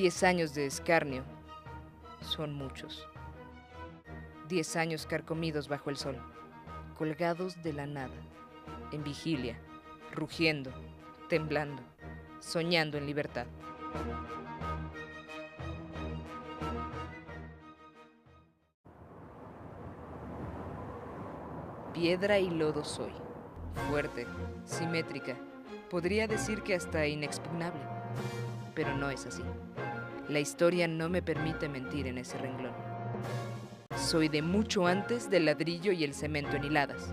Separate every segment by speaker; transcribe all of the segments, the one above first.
Speaker 1: 10 años de escarnio son muchos. 10 años carcomidos bajo el sol, colgados de la nada, en vigilia, rugiendo, temblando, soñando en libertad. Piedra y lodo soy, fuerte, simétrica, podría decir que hasta inexpugnable, pero no es así. La historia no me permite mentir en ese renglón. Soy de mucho antes del ladrillo y el cemento en hiladas.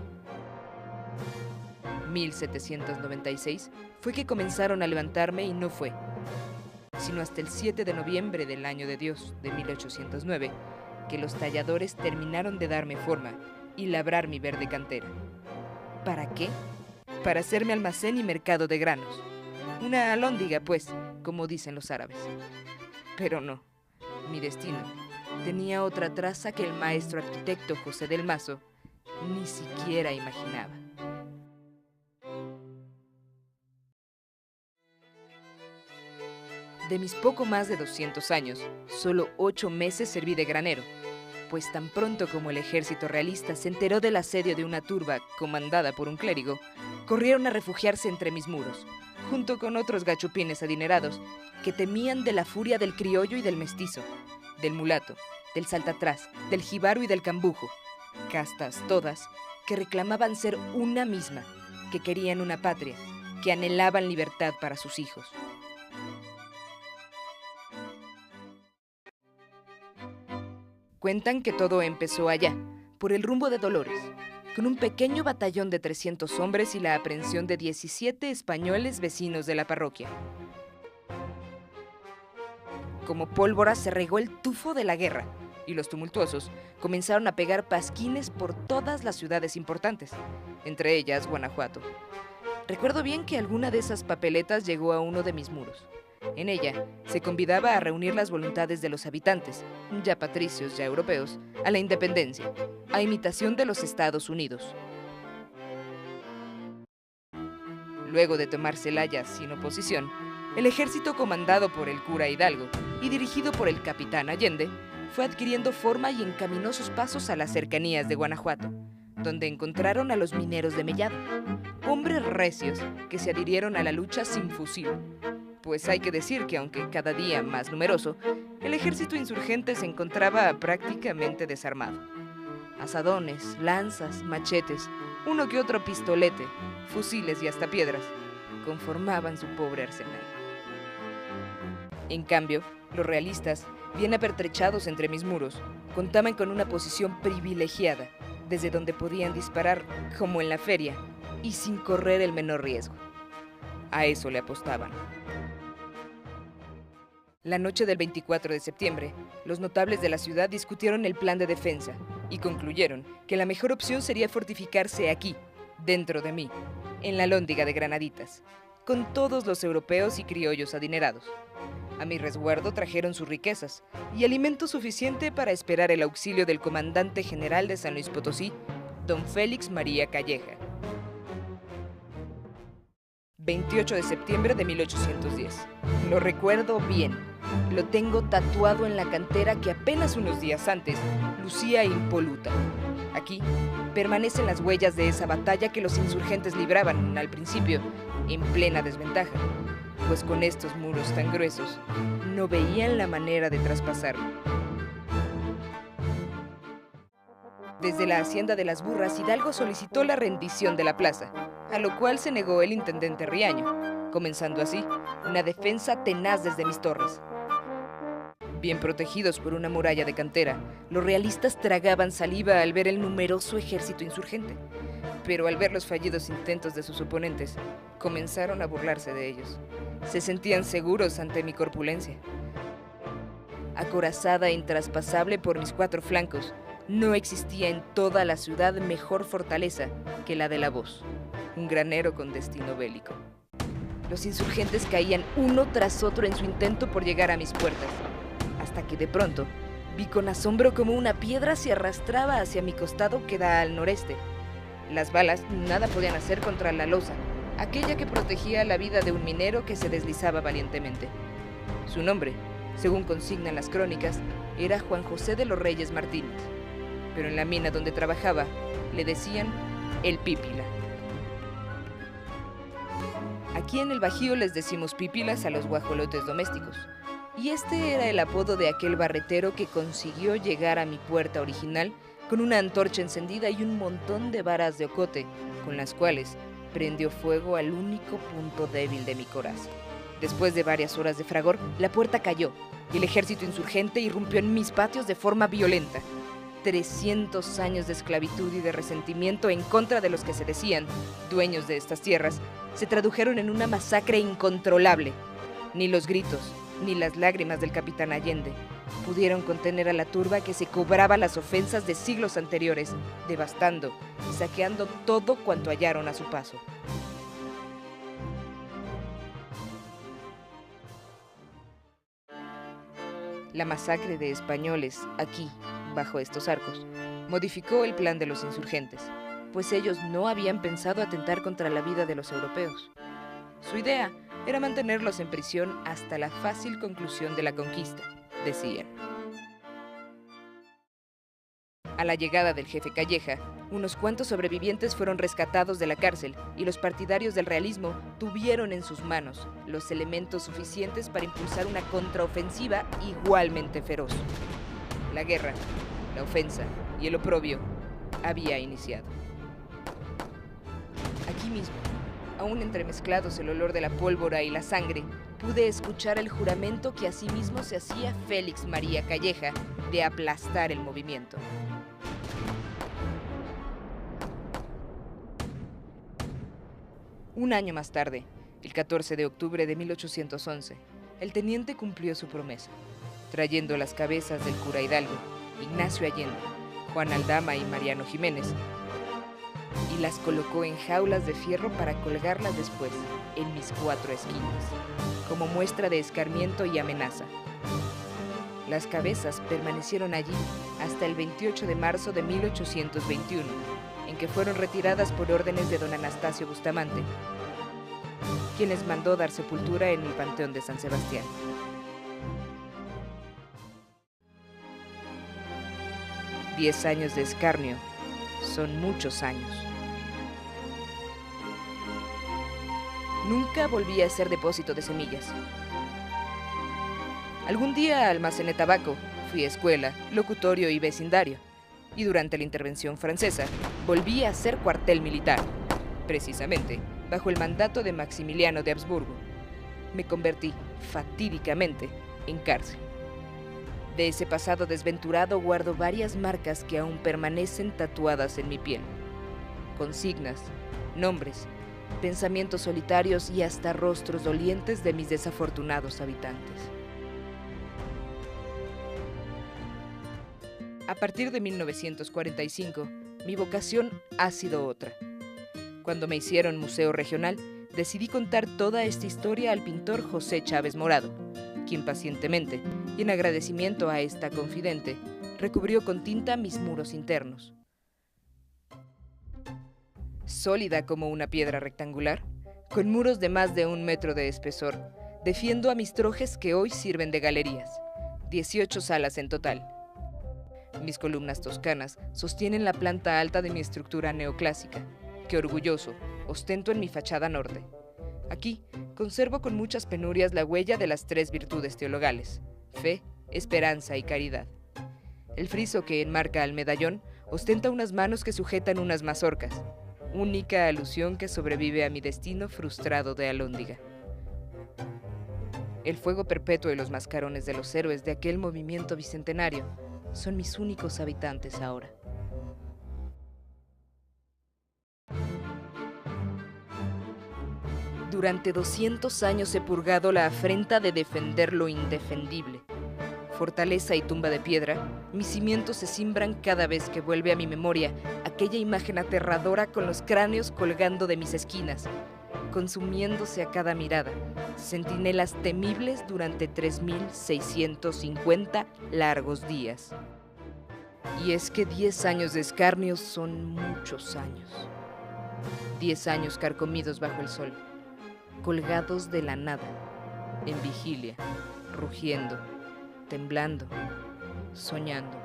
Speaker 1: 1796 fue que comenzaron a levantarme y no fue, sino hasta el 7 de noviembre del año de Dios de 1809, que los talladores terminaron de darme forma y labrar mi verde cantera. ¿Para qué? Para hacerme almacén y mercado de granos. Una alhóndiga, pues, como dicen los árabes. Pero no, mi destino tenía otra traza que el maestro arquitecto José del Mazo ni siquiera imaginaba. De mis poco más de 200 años, solo 8 meses serví de granero, pues tan pronto como el ejército realista se enteró del asedio de una turba comandada por un clérigo, corrieron a refugiarse entre mis muros, junto con otros gachupines adinerados que temían de la furia del criollo y del mestizo, del mulato, del saltatrás, del jíbaro y del cambujo, castas todas que reclamaban ser una misma, que querían una patria, que anhelaban libertad para sus hijos. Cuentan que todo empezó allá, por el rumbo de Dolores, con un pequeño batallón de 300 hombres y la aprehensión de 17 españoles vecinos de la parroquia. Como pólvora se regó el tufo de la guerra, y los tumultuosos comenzaron a pegar pasquines por todas las ciudades importantes, entre ellas Guanajuato. Recuerdo bien que alguna de esas papeletas llegó a uno de mis muros. En ella se convidaba a reunir las voluntades de los habitantes, ya patricios, ya europeos, a la independencia, a imitación de los Estados Unidos. Luego de tomar Celaya sin oposición, el ejército comandado por el cura Hidalgo y dirigido por el capitán Allende fue adquiriendo forma y encaminó sus pasos a las cercanías de Guanajuato, donde encontraron a los mineros de Mellado, hombres recios que se adhirieron a la lucha sin fusil. Pues hay que decir que aunque cada día más numeroso, el ejército insurgente se encontraba prácticamente desarmado. Azadones, lanzas, machetes, uno que otro pistolete, fusiles y hasta piedras conformaban su pobre arsenal. En cambio, los realistas, bien apertrechados entre mis muros, contaban con una posición privilegiada, desde donde podían disparar como en la feria y sin correr el menor riesgo. A eso le apostaban. La noche del 24 de septiembre, los notables de la ciudad discutieron el plan de defensa y concluyeron que la mejor opción sería fortificarse aquí, dentro de mí, en la alhóndiga de Granaditas, con todos los europeos y criollos adinerados. A mi resguardo trajeron sus riquezas y alimento suficiente para esperar el auxilio del comandante general de San Luis Potosí, don Félix María Calleja. 28 de septiembre de 1810. Lo recuerdo bien. Lo tengo tatuado en la cantera que apenas unos días antes lucía impoluta. Aquí permanecen las huellas de esa batalla que los insurgentes libraban, al principio, en plena desventaja, pues con estos muros tan gruesos no veían la manera de traspasarlo. Desde la hacienda de las Burras, Hidalgo solicitó la rendición de la plaza, a lo cual se negó el intendente Riaño, comenzando así una defensa tenaz desde mis torres. Bien protegidos por una muralla de cantera, los realistas tragaban saliva al ver el numeroso ejército insurgente, pero al ver los fallidos intentos de sus oponentes, comenzaron a burlarse de ellos. Se sentían seguros ante mi corpulencia. Acorazada e intraspasable por mis 4 flancos, no existía en toda la ciudad mejor fortaleza que la de la voz, un granero con destino bélico. Los insurgentes caían uno tras otro en su intento por llegar a mis puertas, hasta que de pronto vi con asombro como una piedra se arrastraba hacia mi costado que da al noreste. Las balas nada podían hacer contra la losa, aquella que protegía la vida de un minero que se deslizaba valientemente. Su nombre Según consignan las crónicas, era Juan José de los Reyes Martínez, pero en la mina donde trabajaba le decían el Pípila. Aquí en el Bajío les decimos pípilas a los guajolotes domésticos, y este era el apodo de aquel barretero que consiguió llegar a mi puerta original con una antorcha encendida y un montón de varas de ocote, con las cuales prendió fuego al único punto débil de mi corazón. Después de varias horas de fragor, la puerta cayó y el ejército insurgente irrumpió en mis patios de forma violenta. 300 años de esclavitud y de resentimiento en contra de los que se decían dueños de estas tierras se tradujeron en una masacre incontrolable. Ni los gritos, ni las lágrimas del capitán Allende pudieron contener a la turba que se cobraba las ofensas de siglos anteriores, devastando y saqueando todo cuanto hallaron a su paso. La masacre de españoles aquí, bajo estos arcos, modificó el plan de los insurgentes, pues ellos no habían pensado atentar contra la vida de los europeos. Su idea era mantenerlos en prisión hasta la fácil conclusión de la conquista, decían. A la llegada del jefe Calleja, unos cuantos sobrevivientes fueron rescatados de la cárcel y los partidarios del realismo tuvieron en sus manos los elementos suficientes para impulsar una contraofensiva igualmente feroz. La guerra, la ofensa y el oprobio había iniciado. Aquí mismo, aún entremezclados el olor de la pólvora y la sangre, pude escuchar el juramento que asimismo se hacía Félix María Calleja de aplastar el movimiento. Un año más tarde, el 14 de octubre de 1811, el teniente cumplió su promesa, trayendo las cabezas del cura Hidalgo, Ignacio Allende, Juan Aldama y Mariano Jiménez, y las colocó en jaulas de fierro para colgarlas después en mis 4 esquinas, como muestra de escarmiento y amenaza. Las cabezas permanecieron allí hasta el 28 de marzo de 1821, en que fueron retiradas por órdenes de don Anastasio Bustamante, quien les mandó dar sepultura en el Panteón de San Sebastián. Diez años de escarnio son muchos años. Nunca volví a ser depósito de semillas. Algún día almacené tabaco, fui a escuela, locutorio y vecindario. Y durante la intervención francesa, volví a ser cuartel militar, precisamente bajo el mandato de Maximiliano de Habsburgo. Me convertí, fatídicamente, en cárcel. De ese pasado desventurado guardo varias marcas que aún permanecen tatuadas en mi piel. Consignas, nombres, pensamientos solitarios y hasta rostros dolientes de mis desafortunados habitantes. A partir de 1945, mi vocación ha sido otra. Cuando me hicieron museo regional, decidí contar toda esta historia al pintor José Chávez Morado, quien pacientemente, y en agradecimiento a esta confidente, recubrió con tinta mis muros internos. Sólida como una piedra rectangular, con muros de más de 1 metro de espesor, defiendo a mis trojes que hoy sirven de galerías, 18 salas en total. Mis columnas toscanas sostienen la planta alta de mi estructura neoclásica, que orgulloso ostento en mi fachada norte. Aquí conservo con muchas penurias la huella de las 3 virtudes teologales: fe, esperanza y caridad. El friso que enmarca al medallón ostenta unas manos que sujetan unas mazorcas, única alusión que sobrevive a mi destino frustrado de alhóndiga. El fuego perpetuo y los mascarones de los héroes de aquel movimiento bicentenario son mis únicos habitantes ahora. Durante 200 años he purgado la afrenta de defender lo indefendible. Fortaleza y tumba de piedra, mis cimientos se cimbran cada vez que vuelve a mi memoria aquella imagen aterradora con los cráneos colgando de mis esquinas, consumiéndose a cada mirada, centinelas temibles durante 3650 largos días. Y es que 10 años de escarnio son muchos años. 10 años carcomidos bajo el sol, colgados de la nada, en vigilia, rugiendo, temblando, soñando,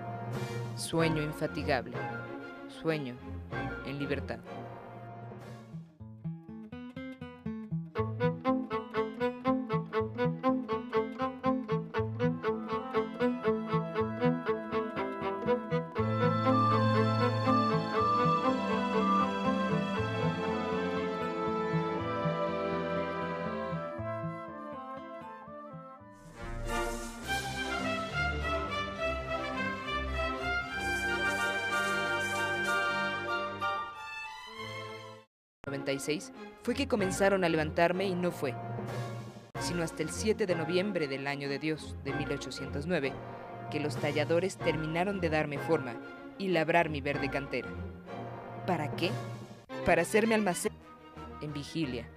Speaker 1: sueño infatigable, sueño en libertad. En 96 fue que comenzaron a levantarme y no fue, sino hasta el 7 de noviembre del año de Dios de 1809, que los talladores terminaron de darme forma y labrar mi verde cantera. ¿Para qué? Para hacerme almacén en vigilia,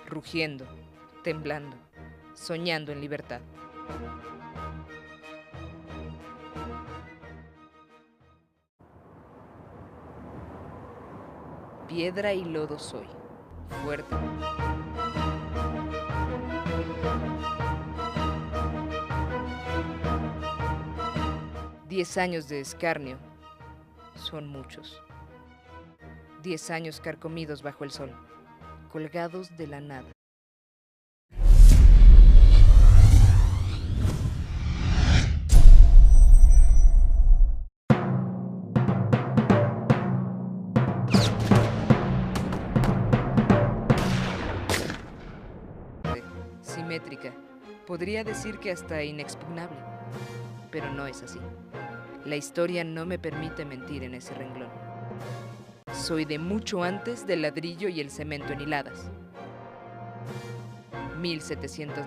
Speaker 1: rugiendo, temblando, soñando en libertad. Piedra y lodo soy, fuerte. 10 años de escarnio son muchos. 10 años carcomidos bajo el sol, colgados de la nada. Simétrica, podría decir que hasta inexpugnable, pero no es así. La historia no me permite mentir en ese renglón. Soy de mucho antes del ladrillo y el cemento en hiladas. 1790.